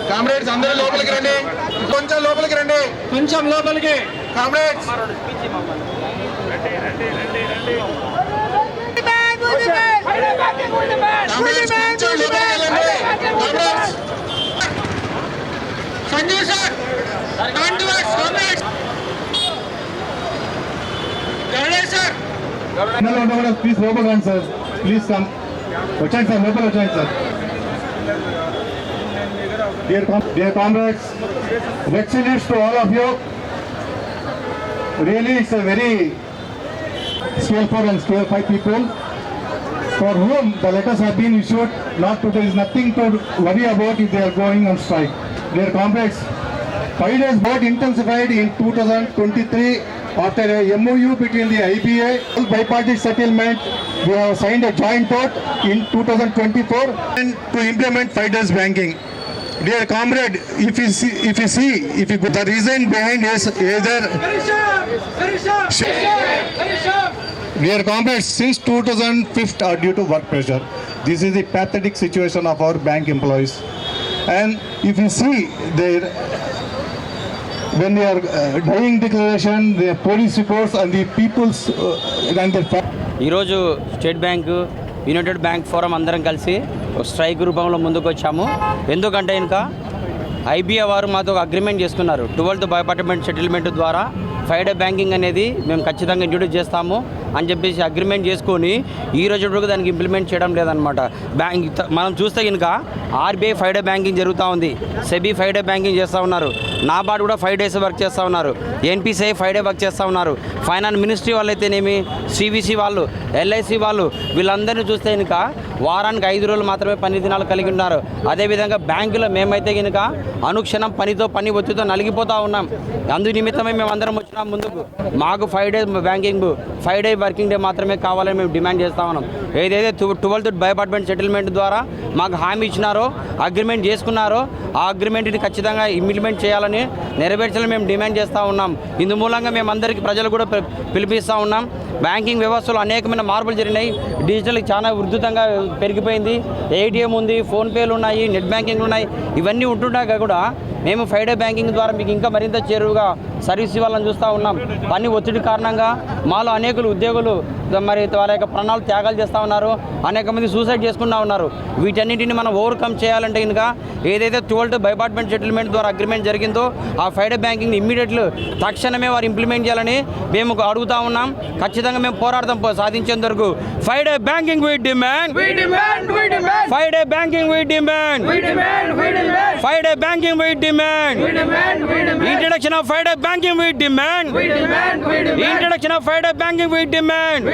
Comrades అందరూ లోపలికి రండి, కొంచెం లోపలికి రండి, కొంచెం లోపలికి కామ్రేడ్స్. సంజయ్ సార్ ప్లీజ్ లోపల రండి సార్, ప్లీజ్ కమ్. వచ్చాను సార్, లోపల వచ్చాను sir. Dear comrades, excellence to all of you. Really, it's a very scale 4 and scale 5 people for whom the letters have been issued. There is nothing to worry about if they are going on strike. Dear comrades, 5 days vote intensified in 2023 after a MOU between the IBA bipartite settlement. We have signed a joint vote in 2024 and to implement 5 days banking. Dear comrade, if you see, the reason behind is either. Dear comrades, since 2005 are due to work pressure. This is the pathetic situation of our bank employees. And if you see when they are dying declaration, the police reports and the people's and their. ఈరోజు state bank, United bank forum అందరం కలిసి strike రూపంలో ముందుకు వచ్చాము. ఎందుకంటే ఇంకా IBI వారు మాతో అగ్రిమెంట్ చేసుకున్నారు. 12th బైపార్ట్మెంట్ సెటిల్మెంట్ ద్వారా 5 డే బ్యాంకింగ్ అనేది మేము ఖచ్చితంగా ఇంట్రొడ్యూస్ చేస్తాము అని చెప్పేసి అగ్రిమెంట్ చేసుకొని ఈ రోజు వరకు దానికి ఇంప్లిమెంట్ చేయడం లేదనమాట. మనం చూస్తే కనుక ఆర్బీఐ 5 డే బ్యాంకింగ్ జరుగుతూ ఉంది, సెబీ 5 డే బ్యాంకింగ్ చేస్తూ ఉన్నారు, నాబార్డ్ కూడా 5 days వర్క్ చేస్తూ ఉన్నారు, ఎన్పిసిఐ 5 day వర్క్ చేస్తూ ఉన్నారు, ఫైనాన్స్ మినిస్ట్రీ వాళ్ళు అయితేనేమి, సివిసి వాళ్ళు, ఎల్ఐసి వాళ్ళు, వీళ్ళందరినీ చూస్తే కనుక వారానికి 5 రోజులు మాత్రమే పని దినాలు కలిగి ఉన్నారు. అదేవిధంగా బ్యాంకులో మేమైతే కనుక అనుక్షణం పని ఒత్తిడితో నలిగిపోతూ ఉన్నాం. అందు నిమిత్తమే మేము అందరం వచ్చినాం ముందుకు. మాకు 5 days banking, 5 day working day మాత్రమే కావాలని మేము డిమాండ్ చేస్తూ ఉన్నాం. ఏదైతే 12th బైపార్ట్మెంట్ సెటిల్మెంట్ ద్వారా మాకు హామీ ఇచ్చినారో, అగ్రిమెంట్ చేసుకున్నారో, ఆ అగ్రిమెంట్ని ఖచ్చితంగా ఇంప్లిమెంట్ చేయాలని, నెరవేర్చాలని మేము డిమాండ్ చేస్తూ ఉన్నాం. ఇందు మూలంగా మేము అందరికీ ప్రజలు కూడా పిలిపిస్తూ ఉన్నాం. బ్యాంకింగ్ వ్యవస్థలో అనేకమైన మార్పులు జరిగినాయి. డిజిటల్ చాలా ఉధృతంగా పెరిగిపోయింది. ఏటీఎం ఉంది, ఫోన్పేలు ఉన్నాయి, నెట్ బ్యాంకింగ్ ఉన్నాయి. ఇవన్నీ ఉంటుండగా కూడా మేము 5 day బ్యాంకింగ్ ద్వారా మీకు ఇంకా మరింత చేరువుగా సర్వీస్ ఇవ్వాలని చూస్తూ ఉన్నాం. పని ఒత్తిడి కారణంగా మాలో అనేకులు ఉద్యోగులు మరి వారి యొక్క ప్రాణాలు త్యాగాలు చేస్తూ ఉన్నారు, అనేక మంది సూసైడ్ చేసుకుంటూ ఉన్నారు. వీటన్నింటిని మనం ఓవర్కమ్ చేయాలంటే కనుక ఏదైతే 12th బైపార్ట్మెంట్ సెటిల్మెంట్ ద్వారా అగ్రిమెంట్ జరిగిందో ఆ 5 day బ్యాంకింగ్ ఇమ్మీడియట్లు తక్షణమే వారు ఇంప్లిమెంట్ చేయాలని మేము అడుగుతూ ఉన్నాం. ఖచ్చితంగా మేము పోరాడతాం సాధించేంత వరకు. 5 day banking we demand, 5 day banking we demand, 5 day banking we demand, introduction of 5 day banking we demand, introduction of 5 day banking we demand.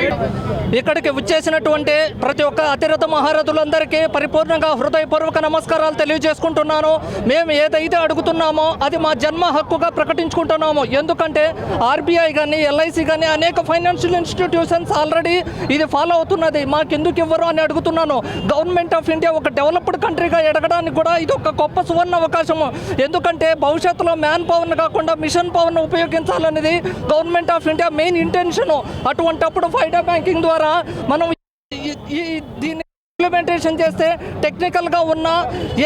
ఇక్కడికి వచ్చేసినటువంటి ప్రతి ఒక్క అతిరథ మహారథులందరికీ పరిపూర్ణంగా హృదయపూర్వక నమస్కారాలు తెలియజేసుకుంటున్నాను. మేము ఏదైతే అడుగుతున్నామో అది మా జన్మ హక్కుగా ప్రకటించుకుంటున్నాము. ఎందుకంటే ఆర్బీఐ కానీ, ఎల్ఐసి కానీ అనేక ఫైనాన్షియల్ ఇన్స్టిట్యూషన్స్ ఆల్రెడీ ఇది ఫాలో అవుతున్నది. మాకెందుకు ఇవ్వరు అని అడుగుతున్నాను. గవర్నమెంట్ ఆఫ్ ఇండియా ఒక డెవలప్డ్ కంట్రీగా ఎదగడానికి కూడా ఇది ఒక గొప్ప సువర్ణ అవకాశము. ఎందుకంటే భవిష్యత్తులో మ్యాన్ పవర్ను కాకుండా మిషన్ పవర్ను ఉపయోగించాలనేది government of India main intention. అటువంటప్పుడు 5 day బ్యాంకింగ్ ద్వారా మనం దీన్ని ఇంప్లిమెంటేషన్ చేస్తే టెక్నికల్గా ఉన్న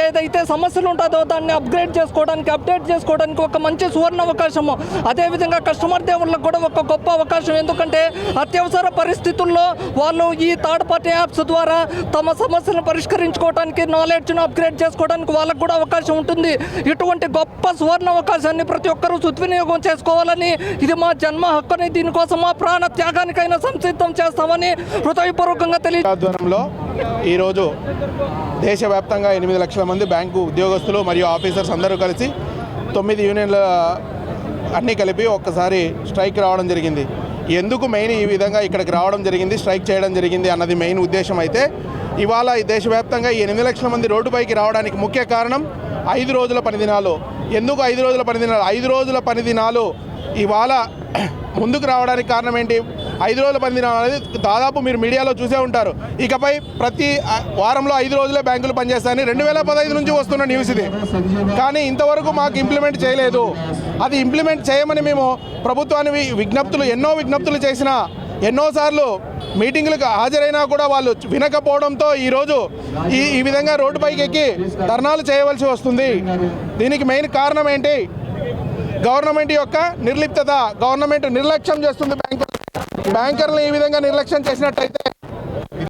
ఏదైతే సమస్యలు ఉంటుందో దాన్ని అప్డేట్ చేసుకోవడానికి ఒక మంచి సువర్ణ అవకాశము. అదేవిధంగా కస్టమర్ దేవుళ్ళకు కూడా ఒక గొప్ప అవకాశం. ఎందుకంటే అత్యవసర పరిస్థితుల్లో వాళ్ళు ఈ థర్డ్ పార్టీ యాప్స్ ద్వారా తమ సమస్యలను పరిష్కరించుకోవడానికి, నాలెడ్జ్ను అప్గ్రేడ్ చేసుకోవడానికి వాళ్ళకు కూడా అవకాశం ఉంటుంది. ఇటువంటి గొప్ప సువర్ణ అవకాశాన్ని ప్రతి ఒక్కరూ సద్వినియోగం చేసుకోవాలని, ఇది మా జన్మ హక్కుని, దీనికోసం మా ప్రాణ త్యాగానికైనా సంసిద్ధం చేస్తామని హృదయపూర్వకంగా ఆధ్వర్యంలో ఈరోజు దేశవ్యాప్తంగా 8 లక్షల మంది బ్యాంకు ఉద్యోగస్తులు మరియు ఆఫీసర్స్ అందరూ కలిసి 9 యూనియన్ల అన్నీ కలిపి ఒక్కసారి స్ట్రైక్ రావడం జరిగింది. ఎందుకు మెయిన్ ఈ విధంగా ఇక్కడికి రావడం జరిగింది, స్ట్రైక్ చేయడం జరిగింది అన్నది మెయిన్ ఉద్దేశం. అయితే ఇవాళ ఈ దేశవ్యాప్తంగా 8 లక్షల మంది రోడ్డుపైకి రావడానికి ముఖ్య కారణం 5 రోజుల పని దినాలు. ఎందుకు 5 రోజుల పని దినాలు? 5 రోజుల పని దినాలు ఇవాళ ముందుకు రావడానికి కారణం ఏంటి? 5 రోజుల పని దినాలు అనేది దాదాపు మీరు మీడియాలో చూసే ఉంటారు. ఇకపై ప్రతి వారంలో 5 రోజులే బ్యాంకులు పనిచేస్తాయని 2015 నుంచి వస్తున్న న్యూస్ ఇది. కానీ ఇంతవరకు మాకు ఇంప్లిమెంట్ చేయలేదు. అది ఇంప్లిమెంట్ చేయమని మేము ప్రభుత్వాన్ని ఎన్నో విజ్ఞప్తులు చేసినా, ఎన్నోసార్లు మీటింగులకు హాజరైనా కూడా వాళ్ళు వినకపోవడంతో ఈరోజు ఈ విధంగా రోడ్డుపైకి ఎక్కి ధర్నాలు చేయవలసి వస్తుంది. దీనికి మెయిన్ కారణం ఏంటి? గవర్నమెంట్ యొక్క నిర్లిప్తత. గవర్నమెంట్ నిర్లక్ష్యం చేస్తుంది బ్యాంకర్లు. బ్యాంకర్లు ఈ విధంగా నిర్లక్ష్యం చేసినట్టయితే